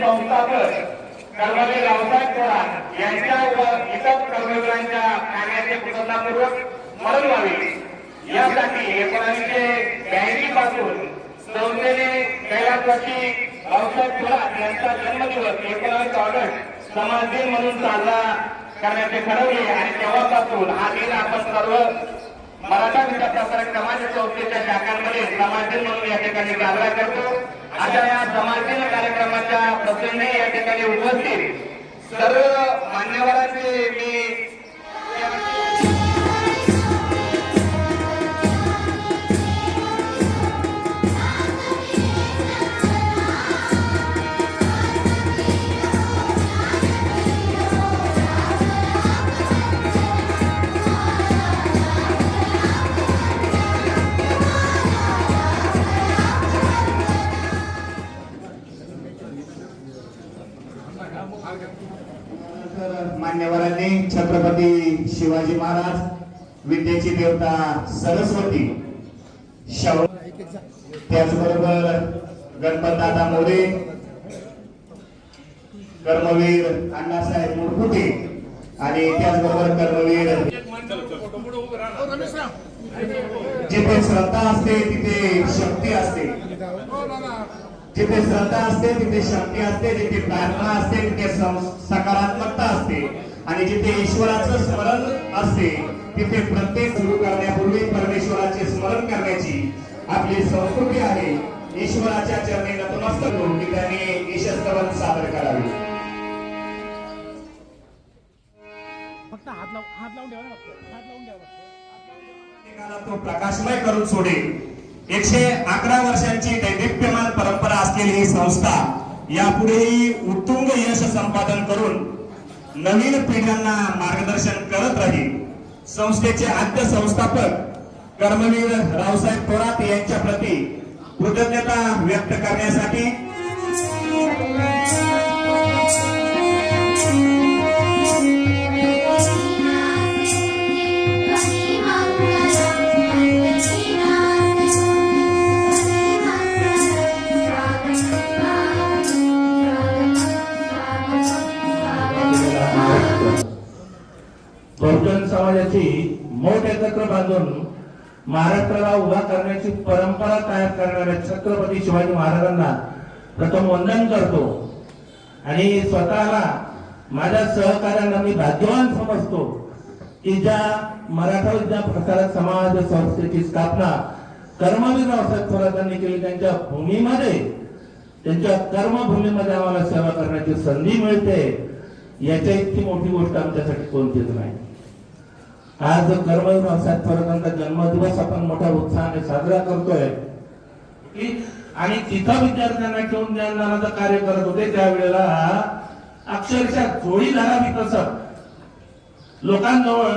संस्थापक कर्मवीर रावसाहेब थोरात यांच्या व इतर कर्मवीरांच्या कार्याचे कृतज्ञतापूर्वक स्मरण व्हावे यासाठी 1982 पासून संस्थेने कैलासवासी रावसाहेब थोरात यांचा जन्मदिवस 19 ऑगस्ट समाज दिन म्हणून साजरा करण्याचे ठरवले आणि तेव्हापासून हा दिन आपण सर्व मराठा विद्या प्रसारक समाज संस्थेच्या शाखांमध्ये समाज दिन म्हणून या ठिकाणी साजरा करतो। अशा या समाज दिन कार्यक्रमाच्या प्रसंगी या ठिकाणी उपस्थित सर्व मान्यवरांचे मी मान्यवरांनी छत्रपती शिवाजी महाराज विद्येची देवता सरस्वती त्याचबरोबर गणपतदादा मोरे कर्मवीर अण्णासाहेब मुरकुटे आणि त्याचबरोबर कर्मवीर जिथे श्रद्धा असते तिथे शक्ती असते, जिथे श्रद्धा असते तिथे शक्ती असते, जिथे प्रार्थना असते तिथे सकारात्मकता असते आणि जिथे ईश्वराचं स्मरण असते तिथे प्रत्येक सुरू करण्यापूर्वी परमेश्वराचे स्मरण करण्याची आपली संस्कृती आहे। ईश्वराच्या चरणी नतमस्तक होऊन की त्यांनी ईशस्तवन सादर करावे। फक्त हात लावून ठेवा ना, तो प्रकाशमय करून सोडेल। 111 वर्षांची दैदिप्यमान परंपरा असलेली ही संस्था यापुढेही उत्तुंग यश संपादन करून नवीन पिढ्यांना मार्गदर्शन करत राहील। संस्थेचे आद्य संस्थापक कर्मवीर रावसाहेब थोरात यांच्या प्रती कृतज्ञता व्यक्त करण्यासाठी बहुजन समाजाची मोठ एकत्र बांधून महाराष्ट्राला उभा करण्याची परंपरा तयार करणाऱ्या छत्रपती शिवाजी महाराजांना प्रथम वंदन करतो आणि स्वतःला माझ्या सहकार्यांना मी भाग्यवान समजतो की ज्या मराठा विद्या प्रसारक समाज संस्थेची स्थापना कर्मवीर रावसाहेब थोरातांनी केली, त्यांच्या भूमीमध्ये त्यांच्या कर्मभूमीमध्ये आम्हाला सेवा करण्याची संधी मिळते। याच्या इतकी मोठी गोष्ट आमच्यासाठी कोणतीच नाही। आज कर्मवीर रावसाहेब थोरातांचा जन्मदिवस आपण मोठ्या उत्साहाने साजरा करतोय आणि तिथं विद्यार्थ्यांना ठेवून ज्ञानदानाचं कार्य करत होते त्यावेळेला अक्षरशः जोडी धरावी कसं, लोकांजवळ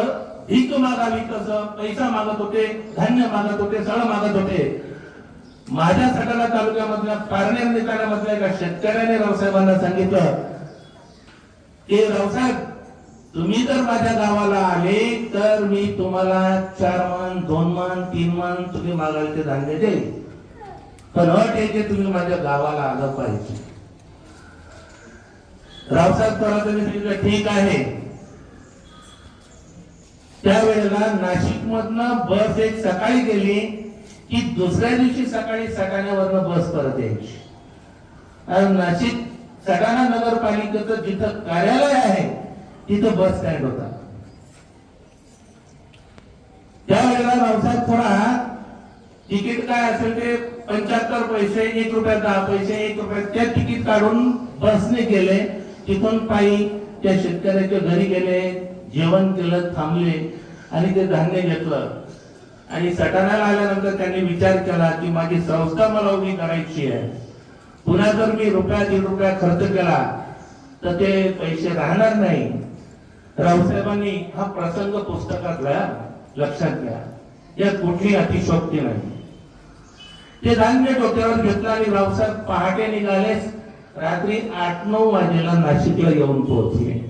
भीक मागावी कसं, पैसा मागत होते, धान्य मागत होते, सळ मागत होते। माझ्या सटाणा तालुक्यामधल्या पारनेर निकालामधल्या एका शेतकऱ्याने रावसाहेबांना सांगितलं की रावसाहेब तुम्ही जर माझ्या गावाला आले तर मी तुम्हाला 4 मन 2 मन 3 मन तुम्ही मागाल ते धान्य देईल, पण अट आहे की तुम्ही माझ्या गावाला आलं पाहिजे। रावसाहेब थोरातांनी सांगितलं ठीक आहे। त्यावेळेला नाशिक मधनं बस एक सकाळी गेली की दुसऱ्या दिवशी सकाळी सटाण्यावरनं बस परत यायची आणि नाशिक सटाणा नगरपालिकेचं जिथं कार्यालय आहे तिथं बस स्टँड होता। त्यावेळेला रावसाहेब थोरात तिकीट काय असेल ते 75 पैसे, 1 रुपया 10 पैसे, 1 रुपया त्या तिकीट काढून बसने गेले, तिथून पायी त्या शेतकऱ्याच्या घरी गेले, जेवण केलं, थांबले आणि ते धान्य घेतलं आणि सटाण्याला आल्यानंतर त्यांनी विचार केला की माझी संस्था मला उभी करायची आहे, पुन्हा जर मी रुपया 1.5 रुपया खर्च केला तर ते पैसे राहणार नाही। रावसाहेबांनी हा प्रसंग पुस्तकातला लक्षात घ्या, या कुठली अतिशयोक्ती नाही। ते धान्य डोक्यावर घेतलं आणि रावसाहेब पहाटे निघाले, रात्री 8-9 वाजेला नाशिकला येऊन पोहोचले।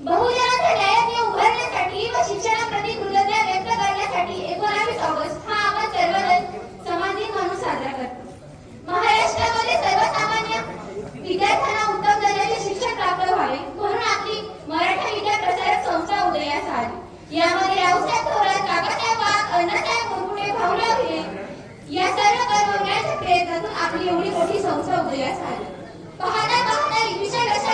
बहुजनांच्या न्यायाने उभारण्यासाठी व शिक्षणाप्रती कृतज्ञता व्यक्त करण्यासाठी 19 ऑगस्ट हा आपण सर्वजण समाज दिन या सर्व कर्मविराच्या प्रयत्नातून आपली एवढी मोठी संस्था उदयास आली. पाहता विशाल अशा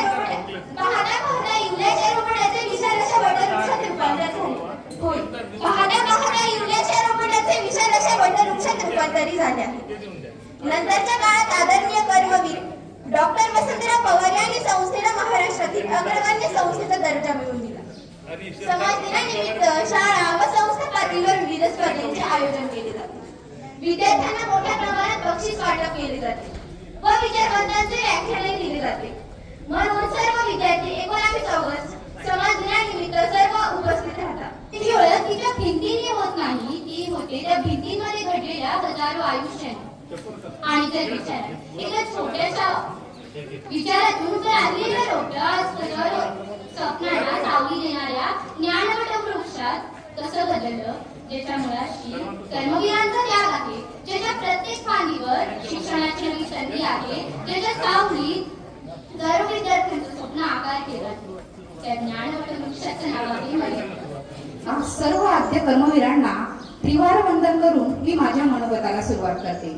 इवल्याच्या रोपड्याचे विशाल अशा वटवृक्षात रूपांतर झाले. होय, पाहता इवल्याच्या रोपड्याचे विशाल अशा वटवृक्षात रूपांतरित झाले आहे. नंतरच्या काळात आदरणीय कर्मवीर डॉक्टर वसंतराव पवार यांनी संस्थेला महाराष्ट्रातील अग्रगण्य संस्थेचा दर्जा मिळवून दिला. समाज दिनानिमित्त शाळा व संस्था पातळीवर विविध स्पर्धांचे आयोजन केले जाते. विद्यार्थ्यांना मोठ्या प्रमाणात बक्षीस वाटप केले जाते व विचारवंतांचे व्याख्यानही दिले जाते. म्हणून सर्व विद्यार्थी 19 ऑगस्ट समाज दिनानिमित्त सर्व उपस्थित राहतात. ती ओळख तिच्या भिंतीने होत नाही, ती होते त्या भिंतींमध्ये घडलेल्या हजारो आयुष्याने आणि त्या विचारात एका छोट्याशा विचारातून लागलेल्या रोपट्या स्वप्नांना सावली देणाऱ्या ज्ञानवट वृक्षात कसं बदललं, ज्याच्या मुळाशी कर्मवीरांचा त्याग आहे, ज्याच्या प्रत्येक फांदीवर शिक्षणाची नवी संधी आहे, ज्याच्या सावलीत सर्व विद्यार्थ्यांचं स्वप्न आकार केला, त्या ज्ञानवट वृक्षाचं नाव आहे मर्यादा. सर्व आद्य कर्मवीरांना त्रिवार वंदन करून मी माझ्या मनोगताला सुरुवात करते.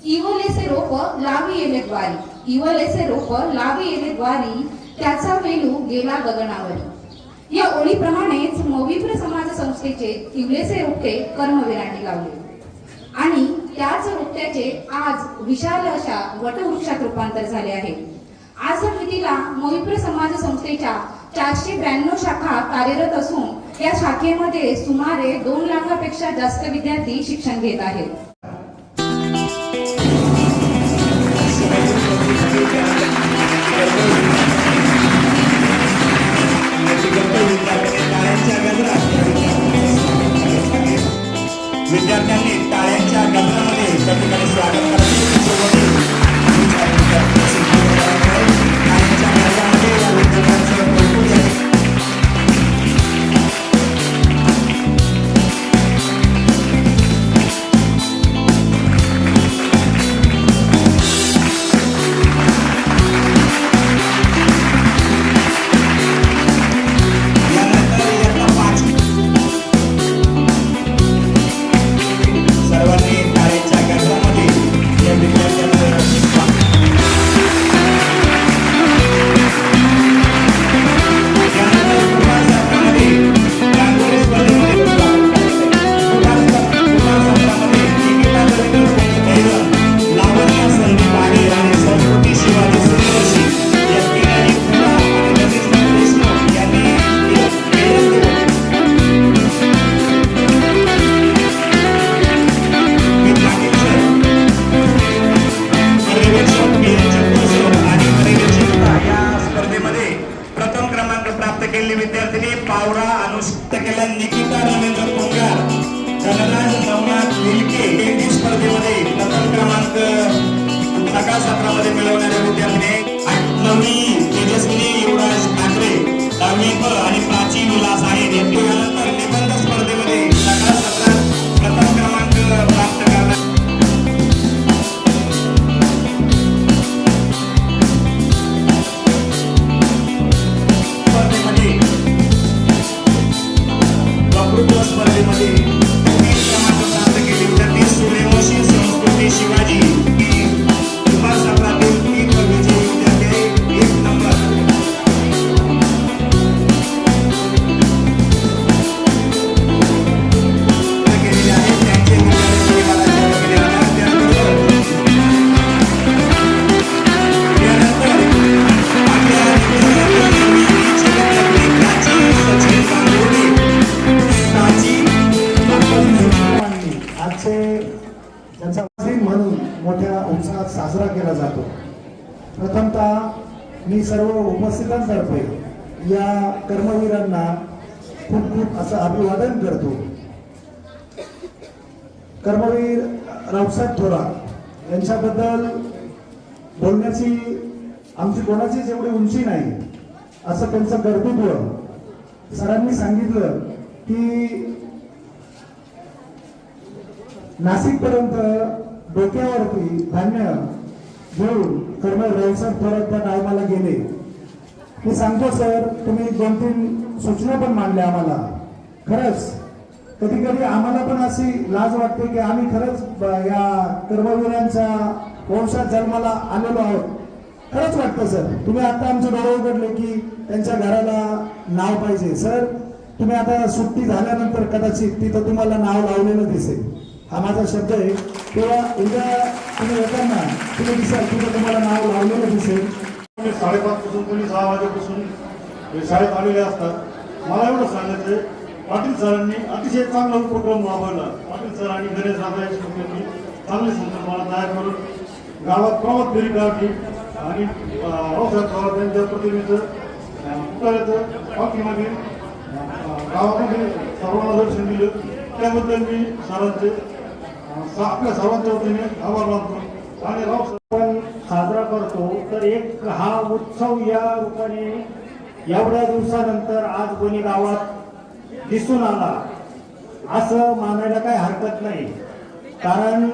इवलेसे रोप लावी येले द्वारी, इवलेसे रोप लावी येले द्वारी, त्याचा वेलू गेला गगनावरी. या ओळीप्रमाणेच मोविप्र समाज संस्थेचे इवलेसे रोपटे कर्मवीरांनी लावले आणि त्याच रोपट्याचे आज विशाल अशा वटवृक्षात रूपांतर झाले आहे. आज समितीला मोविप्र समाज संस्थेच्या 492 शाखा कार्यरत असून या शाखेमध्ये सुमारे 2 लाखापेक्षा जास्त विद्यार्थी शिक्षण घेत आहेत. विद्यार्थ्यांनी टाळ्यांच्या गजरामध्ये त्या ठिकाणी स्वागत करायचे. टाळ्यांच्या गजरामध्ये या विद्यार्थ्यांचं कौतुक आहे. सत्रामध्ये मिळवणाऱ्या विद्यार्थी 8वी तेजस्विनी युवराज ठाकरे, 10वी आणि प्राची विलास आहे. यानंतर निबंध स्पर्धेमध्ये सकाळ सत्रात प्रथम क्रमांक प्राप्त करणार स्पर्धेमध्ये वक्तृत्व स्पर्धेमध्ये 3 क्रमांक प्राप्त केले विद्यार्थी सूर्यवंशी संस्कृती शिवाजी सत्रातील 3 वर्गाचे विद्यार्थी 1 नंबर. केलेले आहेत त्यांचे त्यांचा म्हणून मोठ्या उत्साहात साजरा केला जातो. प्रथमतः मी सर्व उपस्थितांतर्फे या कर्मवीरांना खूप खूप असं अभिवादन करतो. कर्मवीर रावसाहेब थोरात यांच्याबद्दल बोलण्याची आमची कोणाचीच एवढी उंची नाही. असं त्यांचं कर्तृत्व सरांनी सांगितलं की नाशिक पर्यंत डोक्यावरती धान्य घेऊन कर्नल रावसाहेब थोरात त्या टायमाला गेले. मी सांगतो सर, तुम्ही 2-3 सूचना पण मांडल्या आम्हाला. खरंच कधी कधी आम्हाला पण अशी लाज वाटते की आम्ही खरंच या कर्मवीरांच्या वंशात जन्माला आलेलो आहोत. खरंच वाटतं सर. तुम्ही आता आमचे डोळे उघडले की त्यांच्या घराला नाव पाहिजे. सर तुम्ही आता सुट्टी झाल्यानंतर कदाचित तिथं तुम्हाला नाव लावलेलं दिसेल. हा माझा शब्द आहे. तेव्हा उद्या तुम्ही येताना तुम्ही दिसाल तिथं तुम्हाला नाव लावलेलं दिसेल. 5:30 पासून कोणी 6 वाजेपासून शाळेत आलेले असतात. मला एवढं सांगायचं आहे, पाटील सरांनी अतिशय चांगला उपक्रम राबवला. पाटील सर आणि गणेश दादा यांनी चांगली संकल्पना तयार करून गावात प्रवास फेरी काढली आणि रावसाहेब पवार यांच्या प्रतिमेचं पुतळ्याचं पाठीमागे गावामध्ये सर्वांना दर्शन दिलं. त्याबद्दल मी सरांचे आपल्या सर्वांच्या वतीने आभार मानतो. आणि रावसाहेब साजरा करतो तर एक हा उत्सव या रूपाने एवढ्या दिवसानंतर आज कोणी गावात दिसून आला असं मानायला काही हरकत नाही. कारण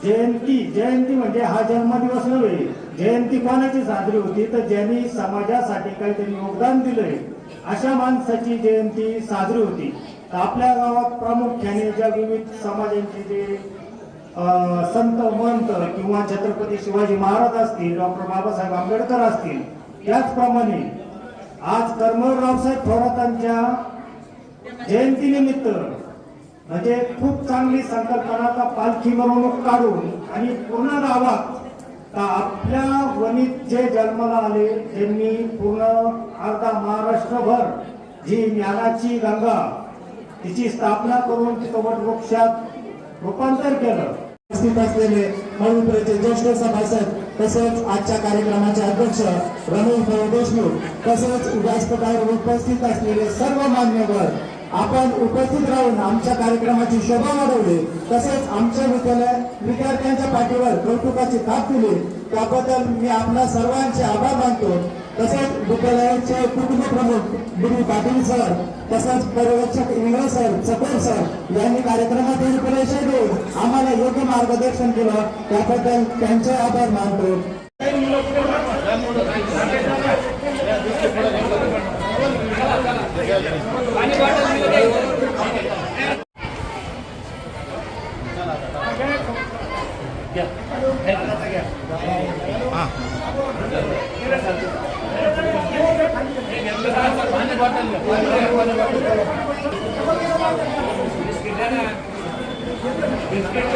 जयंती म्हणजे हा जन्मदिवस नव्हे. जयंती कोणाची साजरी होती तर ज्यांनी समाजासाठी काहीतरी योगदान दिलंय अशा माणसाची जयंती साजरी होती. तर आपल्या गावात प्रामुख्याने ज्या विविध समाजांचे जे संत महंत किंवा छत्रपती शिवाजी महाराज असतील, डॉक्टर बाबासाहेब आंबेडकर असतील, त्याचप्रमाणे आज कर्मवीर रावसाहेब थोरातांच्या जयंतीनिमित्त म्हणजे खूप चांगली संकल्पना का पालखी मिरवणूक काढून आणि पूर्ण गावात आपल्या वनीत जे जन्माला आले त्यांनी पूर्ण अर्धा महाराष्ट्रभर जी ज्ञानाची गंगा तिची स्थापना करून तिथं वटवृक्षात रूपांतर केलं. उपस्थित असलेले मळुपरेचे ज्येष्ठ सभासद तसेच आजच्या कार्यक्रमाचे अध्यक्ष रमेश भाऊ देशमुख तसेच व्यासपीठावर उपस्थित असलेले सर्व मान्यवर, आपण उपस्थित राहून आमच्या कार्यक्रमाची शोभा वाढवली तसेच आमच्या विद्यार्थ्यांच्या पाठीवर कौतुकाची थाप दिली त्याबद्दल मी आपल्या सर्वांचे आभार मानतो. तसेच विद्यालयाचे कुटुंब प्रमुख बी पाटील सर तसंच पर्यवेक्षक इंग्रज सर, चकोर सर यांनी कार्यक्रमात इन्स्पिरेशन देऊन आम्हाला योग्य मार्गदर्शन केलं त्याबद्दल त्यांचे आभार मानतो. बिस्किट